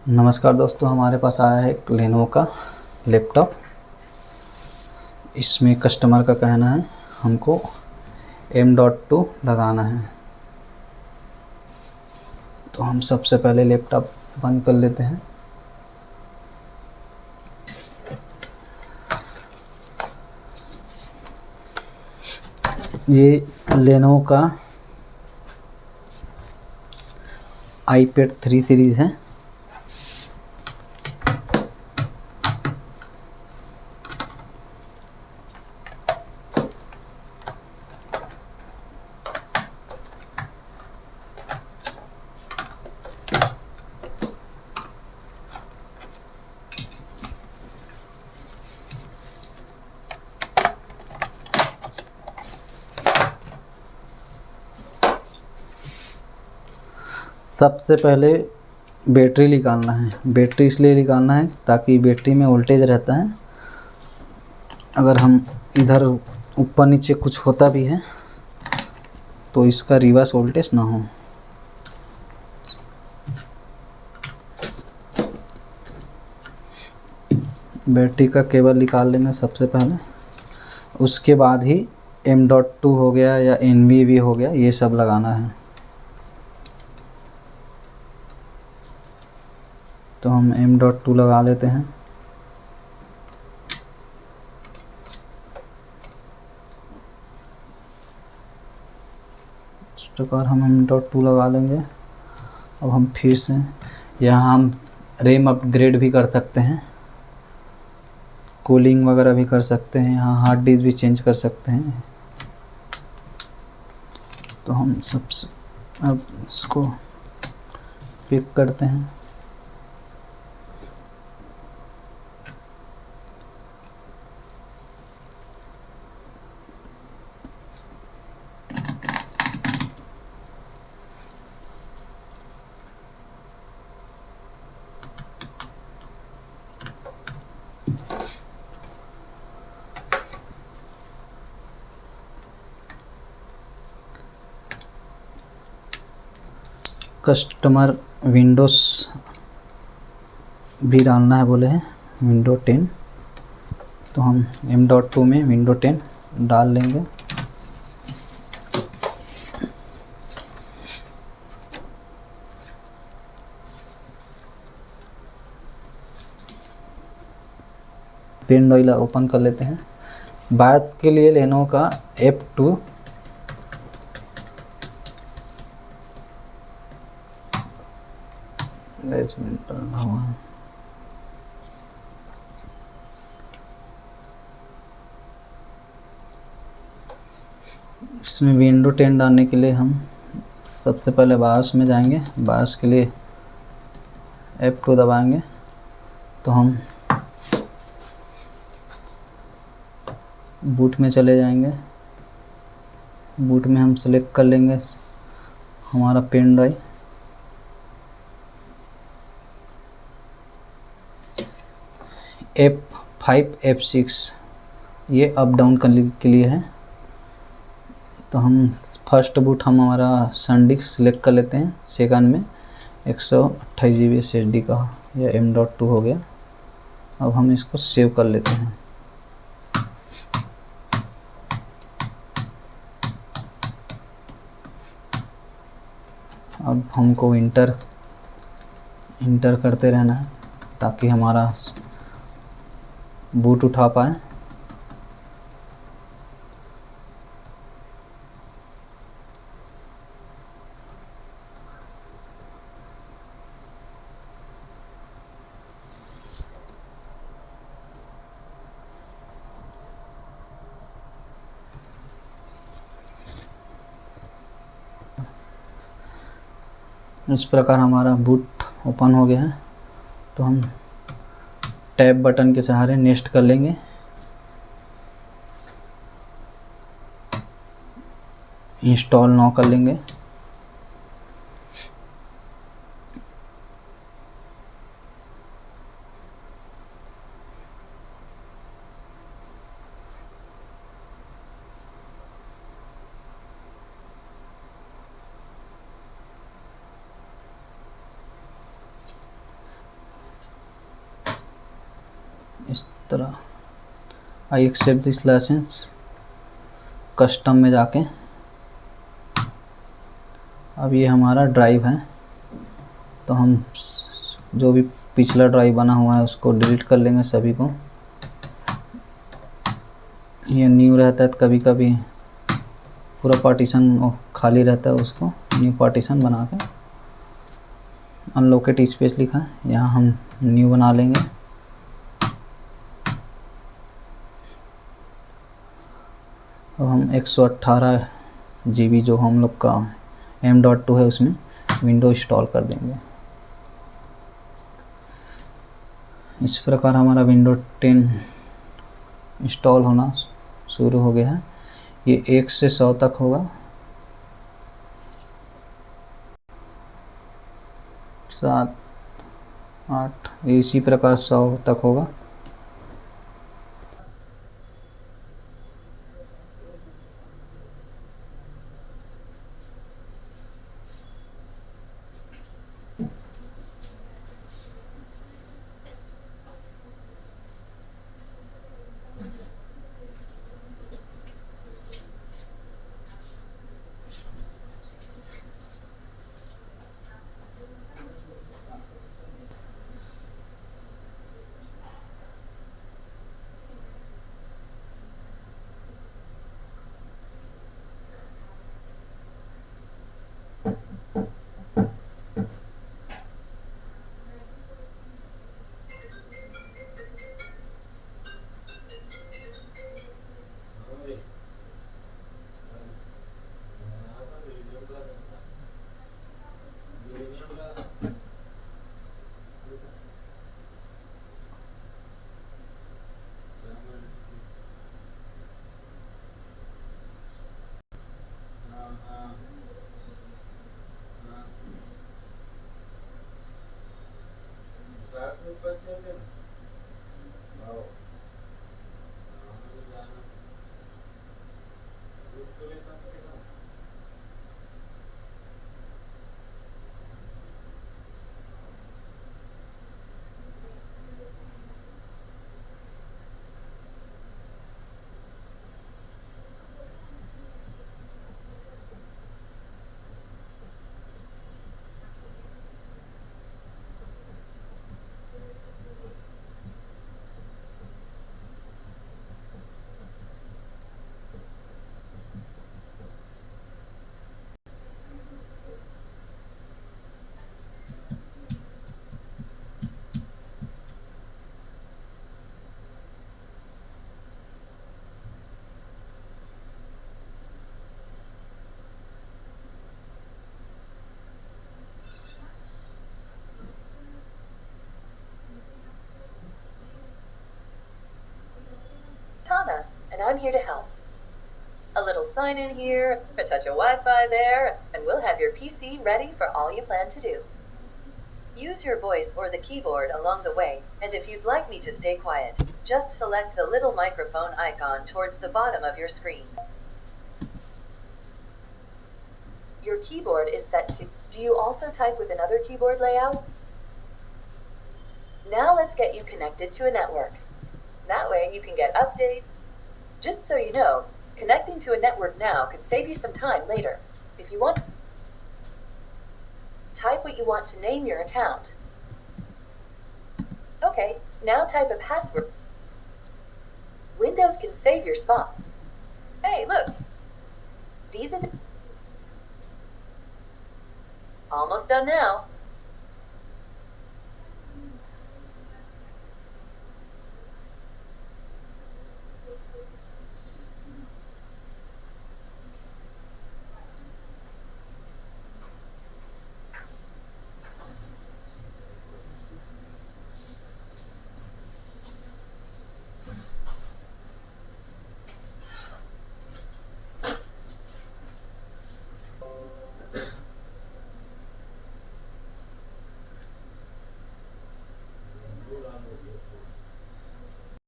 नमस्कार दोस्तों, हमारे पास आया है एक लेनोवो का लैपटॉप। इसमें कस्टमर का कहना है हमको M.2 लगाना है। तो हम सबसे पहले लैपटॉप बंद कर लेते हैं। ये लेनोवो का iPad 3 सीरीज़ है। सबसे पहले बैटरी निकालना है। बैटरी इसलिए निकालना है ताकि बैटरी में वोल्टेज रहता है। अगर हम इधर ऊपर नीचे कुछ होता भी है तो इसका रिवर्स वोल्टेज ना हो। बैटरी का केबल निकाल लेंगे सबसे पहले। उसके बाद ही M.2 हो गया या NVMe हो गया, ये सब लगाना है। तो हम M.2 लगा लेते हैं। इस प्रकार हम M.2 लगा लेंगे। अब हम फिर से यहाँ हम रैम अपग्रेड भी कर सकते हैं, कूलिंग वगैरह भी कर सकते हैं, यहाँ हार्ड डिस्क भी चेंज कर सकते हैं। तो हम सबसे अब इसको पिक करते हैं। कस्टमर विंडोज़ भी डालना है बोले हैं, विंडो 10। तो हम M.2 में विंडो 10 डाल लेंगे। पेन ऑयल ओपन कर लेते हैं। बायस के लिए लेनोवो का F2 इसमें विंडो 10 डालने के लिए हम सबसे पहले बायस में जाएंगे। बायस के लिए F2 दबाएंगे तो हम बूट में चले जाएंगे। बूट में हम सेलेक्ट कर लेंगे हमारा पेन ड्राइव। F5 F6 ये अप डाउन करने के लिए है। तो हम फर्स्ट बूट हम हमारा SanDisk सेलेक्ट कर लेते हैं। सेकंड में 128 GB SSD का या M.2 हो गया। अब हम इसको सेव कर लेते हैं। अब हमको इंटर करते रहना है ताकि हमारा बूट उठा पाए। इस प्रकार हमारा बूट ओपन हो गया है। तो हम टैब बटन के सहारे नेक्स्ट कर लेंगे। इंस्टॉल नाउ कर लेंगे। इस तरह। I accept this licence. Custom में जाके अब ये हमारा ड्राइव है, तो हम जो भी पिछला ड्राइव बना हुआ है उसको डिलीट कर लेंगे सभी को। ये न्यू रहता है, कभी कभी पूरा पार्टीशन खाली रहता है, उसको न्यू पार्टीशन बना के अनलोकेट स्पेस लिखा है, यहाँ हम न्यू बना लेंगे। अब हम 118 GB जो हम लोग का M.2 है उसमें विंडो इंस्टॉल कर देंगे। इस प्रकार हमारा विंडो 10 इंस्टॉल होना शुरू हो गया है। ये 1 से 100 तक होगा, 7, 8, इसी प्रकार 100 तक होगा। Tana, and I'm here to help. A little sign in here, a touch of Wi-Fi there, and we'll have your PC ready for all you plan to do. Use your voice or the keyboard along the way, and if you'd like me to stay quiet, just select the little microphone icon towards the bottom of your screen. Your keyboard is set to... Do you also type with another keyboard layout? Now let's get you connected to a network. That way you can get updates. Just so you know, connecting to a network now could save you some time later. If you want, type what you want to name your account. Okay, now type a password. Windows can save your spot. Hey, look. These are almost done now.